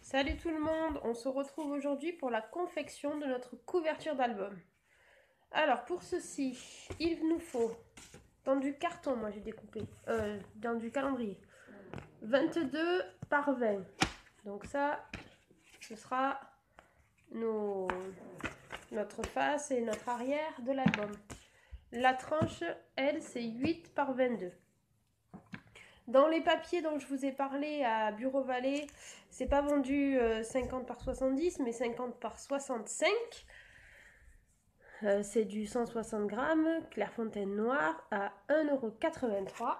Salut tout le monde, on se retrouve aujourd'hui pour la confection de notre couverture d'album. Alors pour ceci, il nous faut, dans du carton, moi j'ai découpé, dans du calendrier, 22 par 20. Donc ça, ce sera notre face et notre arrière de l'album. La tranche, elle, c'est 8 par 22. Dans les papiers dont je vous ai parlé à Bureau Vallée, c'est pas vendu 50 par 70, mais 50 par 65. C'est du 160 grammes, Clairefontaine noir à 1,83 €.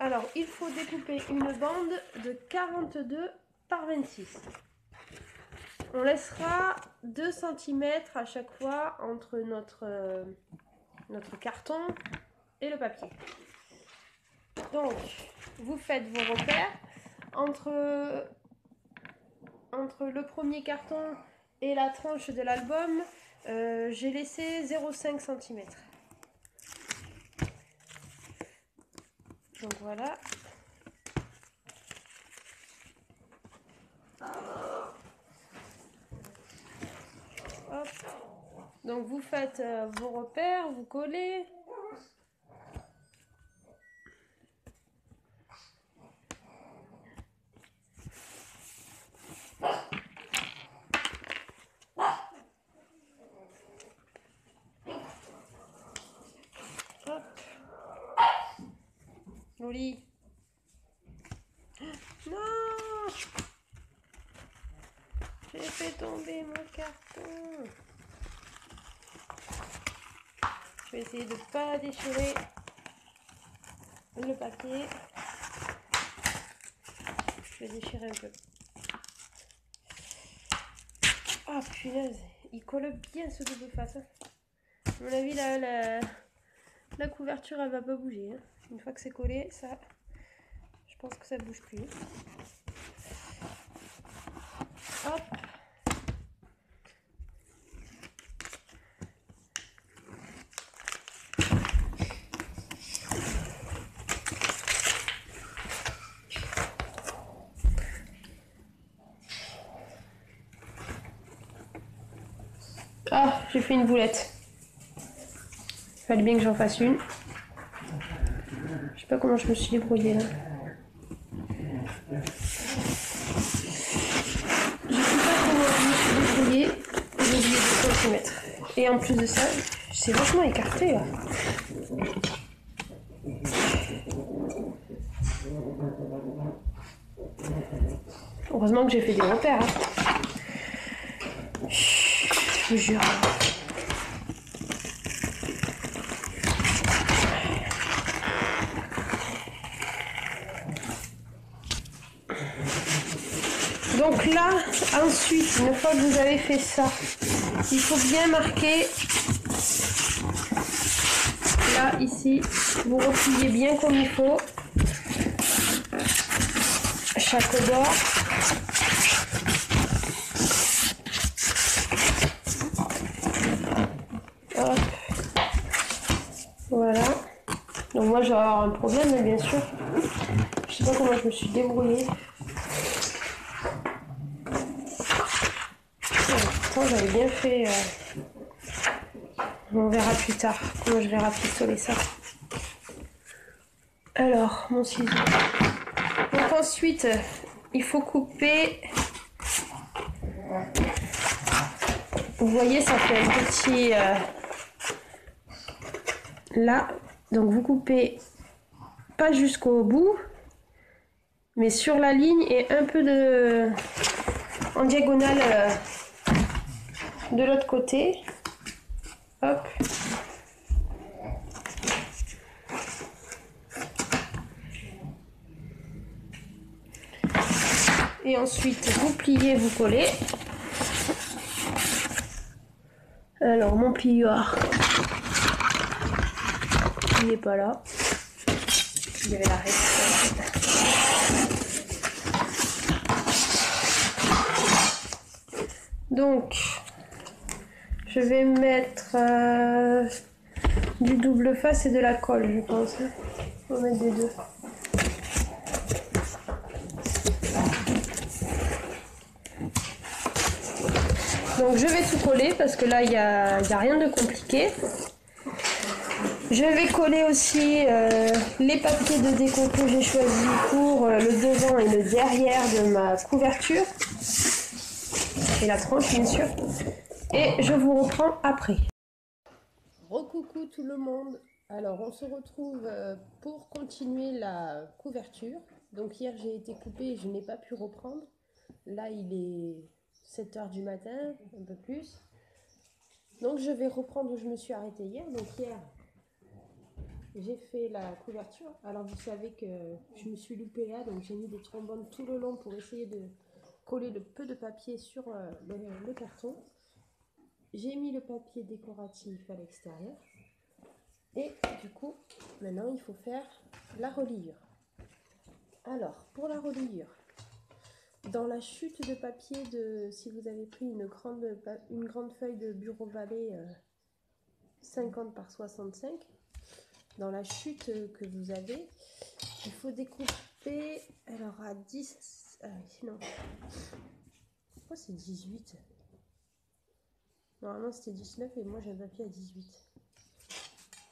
Alors, il faut découper une bande de 42 par 26. On laissera 2 cm à chaque fois entre notre carton et le papier. Donc, vous faites vos repères entre le premier carton et la tranche de l'album. J'ai laissé 0,5 cm. Donc voilà. Hop. Donc vous faites vos repères, vous collez. Hop. Joli. Non! J'ai fait tomber mon carton. Je vais essayer de ne pas déchirer le papier. Je vais déchirer un peu. Ah punaise, il colle bien ce double face. À mon avis, la couverture, elle va pas bouger. Hein. Une fois que c'est collé, ça, je pense que ça bouge plus. Hop. Ah, j'ai fait une boulette. Il fallait bien que j'en fasse une. Je sais pas comment je me suis débrouillée là. Je sais pas comment je me suis débrouillée. J'ai oublié de centimètres. Et en plus de ça, c'est vachement écarté là. Heureusement que j'ai fait des repères. Hein. Je vous jure. Donc là, ensuite, une fois que vous avez fait ça, il faut bien marquer, là, ici, vous repliez bien comme il faut, chaque bord. Hop. Voilà. Donc moi, je vais avoir un problème, mais bien sûr. Je sais pas comment je me suis débrouillée. Pourtant, j'avais bien fait. On verra plus tard comment je vais rapistoler ça. Alors, mon ciseau. Donc ensuite, il faut couper. Vous voyez, ça fait un petit. Là, donc vous coupez pas jusqu'au bout, mais sur la ligne et un peu en diagonale de l'autre côté. Hop. Et ensuite, vous pliez, vous collez. Alors, mon plieur, il n'est pas là. Il y avait la reste. Donc, je vais mettre du double face et de la colle, je pense. On va mettre des deux. Donc je vais tout coller parce que là il n'y a rien de compliqué. Je vais coller aussi les papiers de déco que j'ai choisis pour le devant et le derrière de ma couverture. Et la tranche bien sûr. Et je vous reprends après. Recoucou tout le monde. Alors on se retrouve pour continuer la couverture. Donc hier j'ai été coupée et je n'ai pas pu reprendre. Là il est 7 h du matin, un peu plus. Donc je vais reprendre où je me suis arrêtée hier. Donc hier j'ai fait la couverture. Alors vous savez que je me suis loupée là, donc j'ai mis des trombones tout le long pour essayer de coller le peu de papier sur le carton. J'ai mis le papier décoratif à l'extérieur. Et du coup, maintenant il faut faire la reliure. Alors, pour la reliure, dans la chute de papier, si vous avez pris une grande feuille de bureau balai 50 par 65, dans la chute que vous avez, il faut découper, alors à 10, non, pourquoi c'est 18? Normalement c'était 19 et moi j'ai un papier à 18.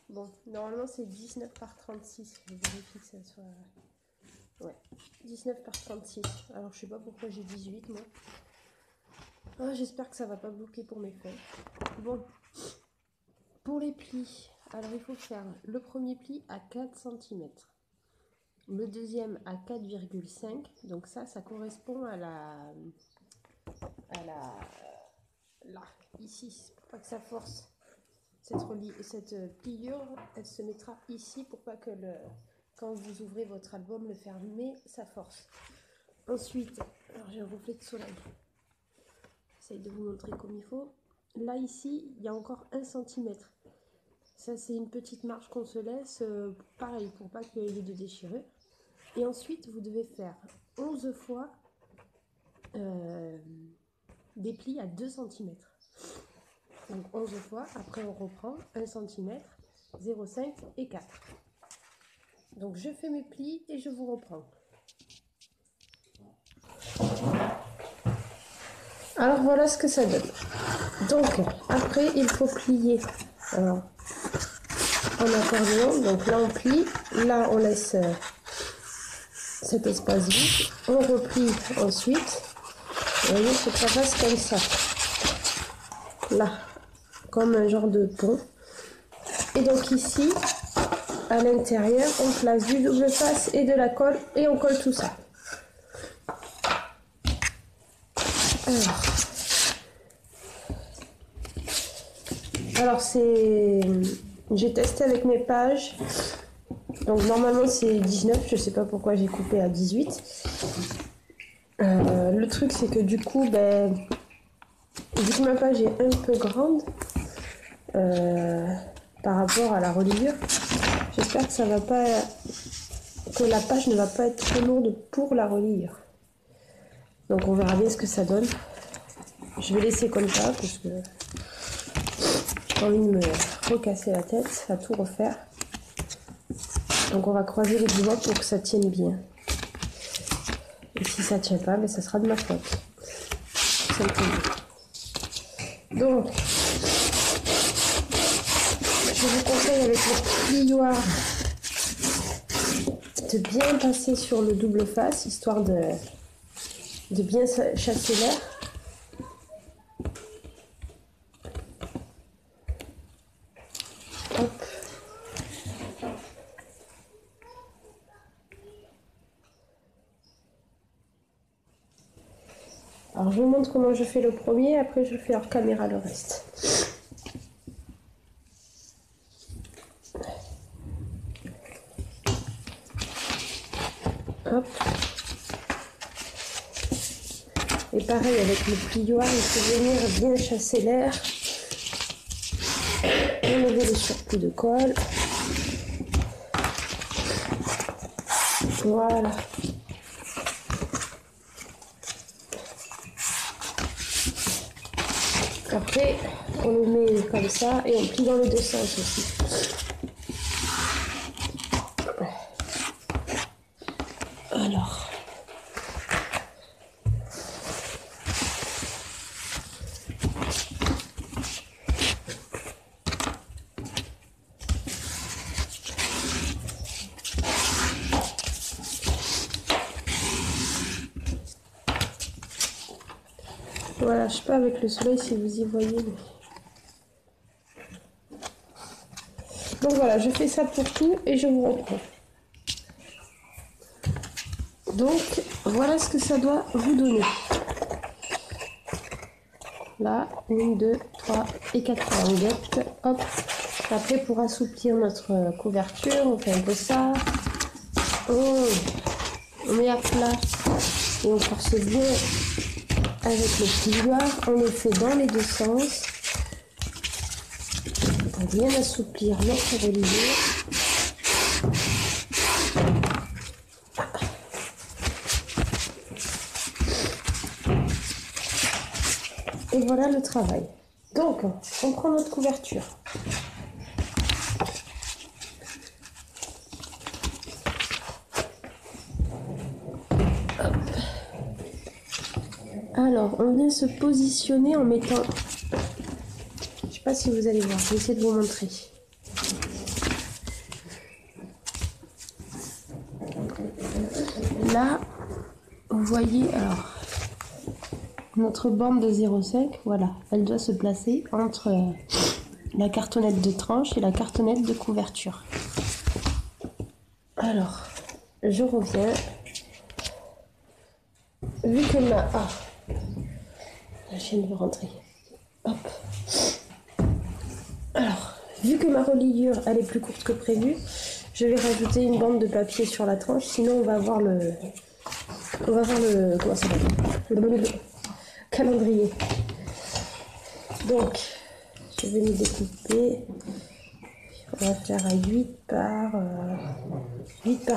Bon, normalement c'est 19 par 36, je vérifie que ça soit... Ouais, 19 par 36. Alors je sais pas pourquoi j'ai 18 moi. Ah, j'espère que ça va pas bloquer pour mes feuilles. Bon, pour les plis, alors il faut faire le premier pli à 4 cm. Le deuxième à 4,5. Donc ça correspond à la... Là, ici, pour pas que ça force. Cette pliure, elle se mettra ici pour pas que quand vous ouvrez votre album, le fermer, ça force. Ensuite, alors j'ai un reflet de soleil. J'essaye de vous montrer comme il faut. Là, ici, il y a encore 1 cm. Ça, c'est une petite marge qu'on se laisse, pareil, pour pas qu'il y ait de déchirure. Et ensuite, vous devez faire 11 fois des plis à 2 cm. Donc 11 fois, après on reprend 1 cm, 0,5 et 4. Donc je fais mes plis et je vous reprends. Alors voilà ce que ça donne. Donc après il faut plier en accordéon. Donc là on plie, là on laisse cet espace vide. On replie ensuite. Vous voyez, il faut que ça fasse comme ça. Là, comme un genre de pont. Et donc ici, à l'intérieur, on place du double face et de la colle et on colle tout ça. Alors j'ai testé avec mes pages. Donc normalement c'est 19, je sais pas pourquoi j'ai coupé à 18. Le truc c'est que du coup, vu que ma page est un peu grande par rapport à la reliure, j'espère que ça va pas, que la page ne va pas être trop lourde pour la reliure. Donc on verra bien ce que ça donne. Je vais laisser comme ça parce que j'ai pas envie de me recasser la tête à tout refaire. Donc on va croiser les doigts pour que ça tienne bien. Et si ça tient pas, ça sera de ma faute. Simplement. Donc, je vous conseille avec votre plioir de bien passer sur le double face, histoire de bien chasser l'air. Hop. Alors je vous montre comment je fais le premier, après je fais hors caméra le reste. Hop. Et pareil avec le plioir, il faut venir bien chasser l'air. Enlever les surplus de colle. Voilà. Après, on le met comme ça et on plie dans les deux sens aussi. Alors. Voilà, je sais pas avec le soleil si vous y voyez. Mais... Donc voilà, je fais ça pour tout et je vous reprends. Donc voilà ce que ça doit vous donner. Là, 1, 2, 3 et 4 languettes. Hop. Après, pour assouplir notre couverture, on fait un peu ça. On met à plat et on force bien avec le plieur. On le fait dans les deux sens pour bien assouplir notre reliure. Et voilà le travail. Donc, on prend notre couverture. Hop. Alors, on vient se positionner en mettant... Je ne sais pas si vous allez voir, je vais essayer de vous montrer. Là, vous voyez, alors... Notre bande de 0,5, voilà, elle doit se placer entre la cartonnette de tranche et la cartonnette de couverture. Alors, je reviens. Vu que ma... Ah, la chaîne veut rentrer. Hop. Alors, vu que ma reliure, elle est plus courte que prévu, je vais rajouter une bande de papier sur la tranche, sinon on va avoir le... comment ça s'appelle ? Calendrier. Donc, je vais me découper. On va faire à 8 par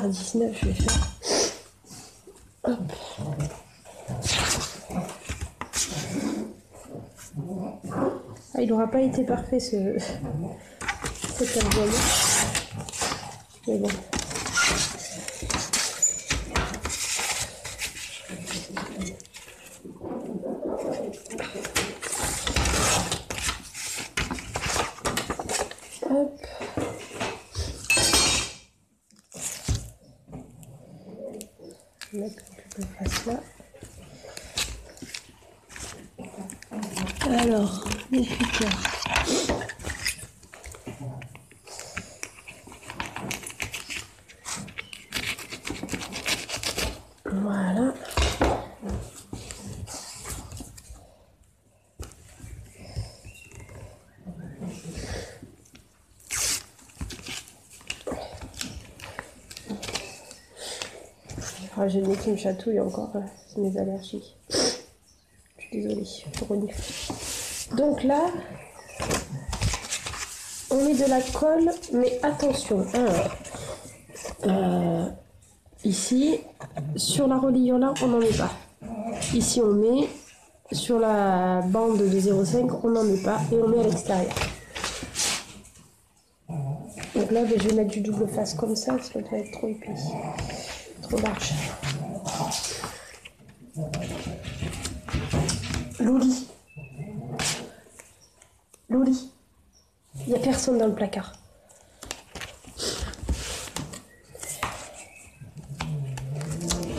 19, je vais faire. Hop. Ah, il n'aura pas été parfait cet album. Mais bon. Hop. On va mettre un peu de face là. Alors, les futurs. Voilà. Ah, j'ai le nez qui me chatouille encore, c'est mes allergies. Je suis désolée, je renifle. Donc là, on met de la colle, mais attention, ici, sur la reliure là, on n'en met pas. Ici, on met, sur la bande de 0,5, on n'en met pas, et on met à l'extérieur. Donc là, je vais mettre du double face comme ça, parce que ça va être trop épais, trop large. Loli. Loli. Il n'y a personne dans le placard.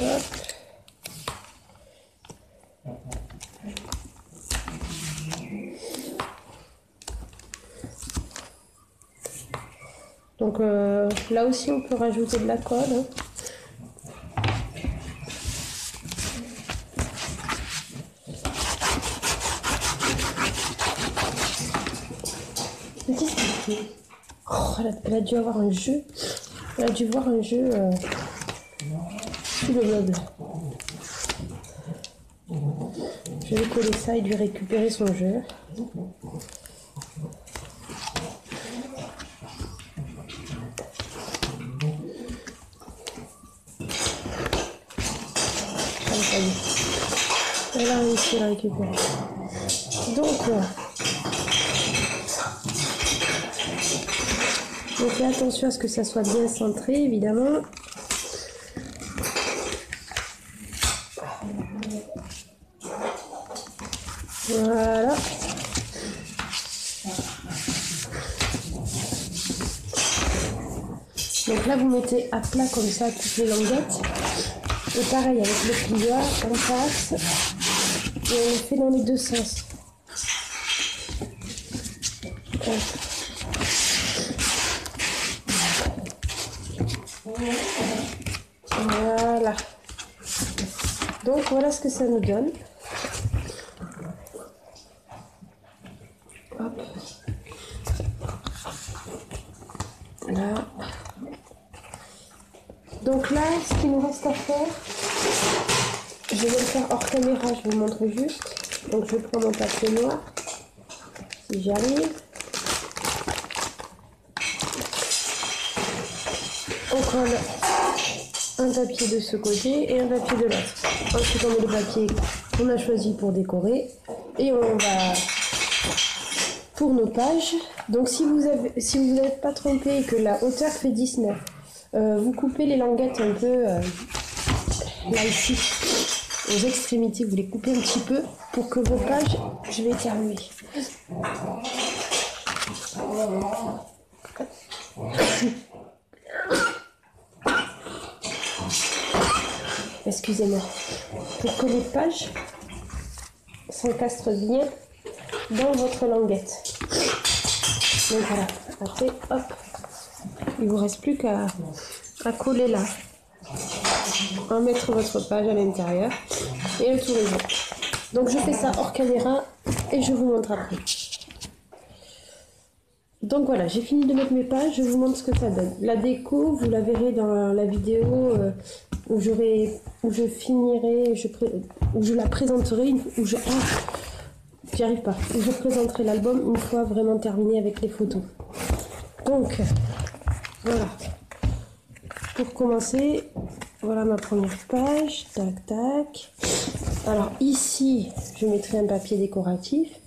Hop. Donc là aussi on peut rajouter de la colle. Hein. Oh, elle a dû avoir un jeu. Elle a dû voir un jeu sous le meuble. Je vais coller ça et lui récupérer son jeu. Ça y est. Elle a réussi à la récupérer. Donc fais attention à ce que ça soit bien centré, évidemment. Voilà. Donc là, vous mettez à plat comme ça toutes les languettes. Et pareil, avec le plieur, on passe. Et on le fait dans les deux sens. Voilà. Donc voilà ce que ça nous donne. Hop. Là. Donc là, ce qu'il nous reste à faire, je vais le faire hors caméra, je vous montre juste. Donc je prends mon papier noir, si j'y arrive. On colle un papier de ce côté et un papier de l'autre. Ensuite on met le papier qu'on a choisi pour décorer et on va pour nos pages. Donc si vous n'êtes pas trompé et que la hauteur fait 19, vous coupez les languettes un peu là ici aux extrémités, vous les coupez un petit peu pour que vos pages, je vais éternuer. Excusez-moi. Pour que les pages s'encastrent bien dans votre languette. Donc voilà. Après, hop, il vous reste plus qu'à coller là. En mettre votre page à l'intérieur et le tourner. Donc je fais ça hors caméra et je vous montre après. Donc voilà, j'ai fini de mettre mes pages, je vous montre ce que ça donne. La déco, vous la verrez dans la vidéo où je la présenterai, où je présenterai l'album une fois vraiment terminé avec les photos. Donc voilà. Pour commencer, voilà ma première page, tac tac. Alors ici, je mettrai un papier décoratif.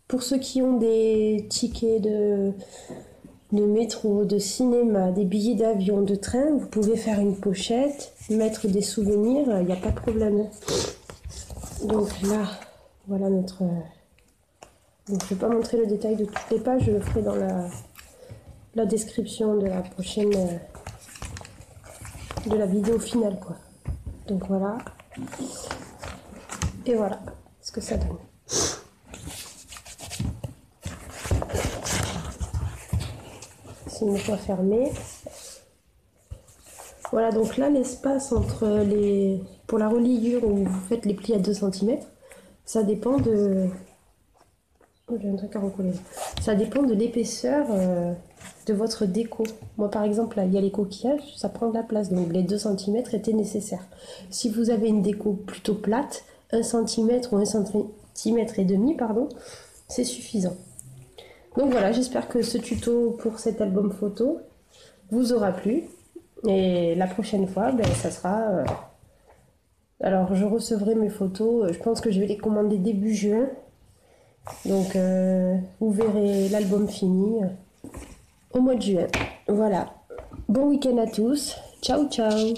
Pour ceux qui ont des tickets de métro, de cinéma, des billets d'avion, de train, vous pouvez faire une pochette, mettre des souvenirs, il n'y a pas de problème. Donc là, voilà notre... Donc je ne vais pas montrer le détail de toutes les pages, je le ferai dans la description de la prochaine... de la vidéo finale quoi. Donc voilà. Et voilà ce que ça donne. C'est une fois fermé. Voilà, donc là l'espace entre les... Pour la reliure où vous faites les plis à 2 cm, ça dépend de... Oh, j'ai un truc à recoller. Ça dépend de l'épaisseur de votre déco. Moi par exemple là il y a les coquillages, ça prend de la place, donc les 2 cm étaient nécessaires. Si vous avez une déco plutôt plate, 1 cm ou 1 cm et demi, pardon, c'est suffisant. Donc voilà, j'espère que ce tuto pour cet album photo vous aura plu. Et la prochaine fois, ben, ça sera... Alors je recevrai mes photos, je pense que je vais les commander début juin. Donc vous verrez l'album fini au mois de juin. Voilà. Bon week-end à tous. Ciao ciao.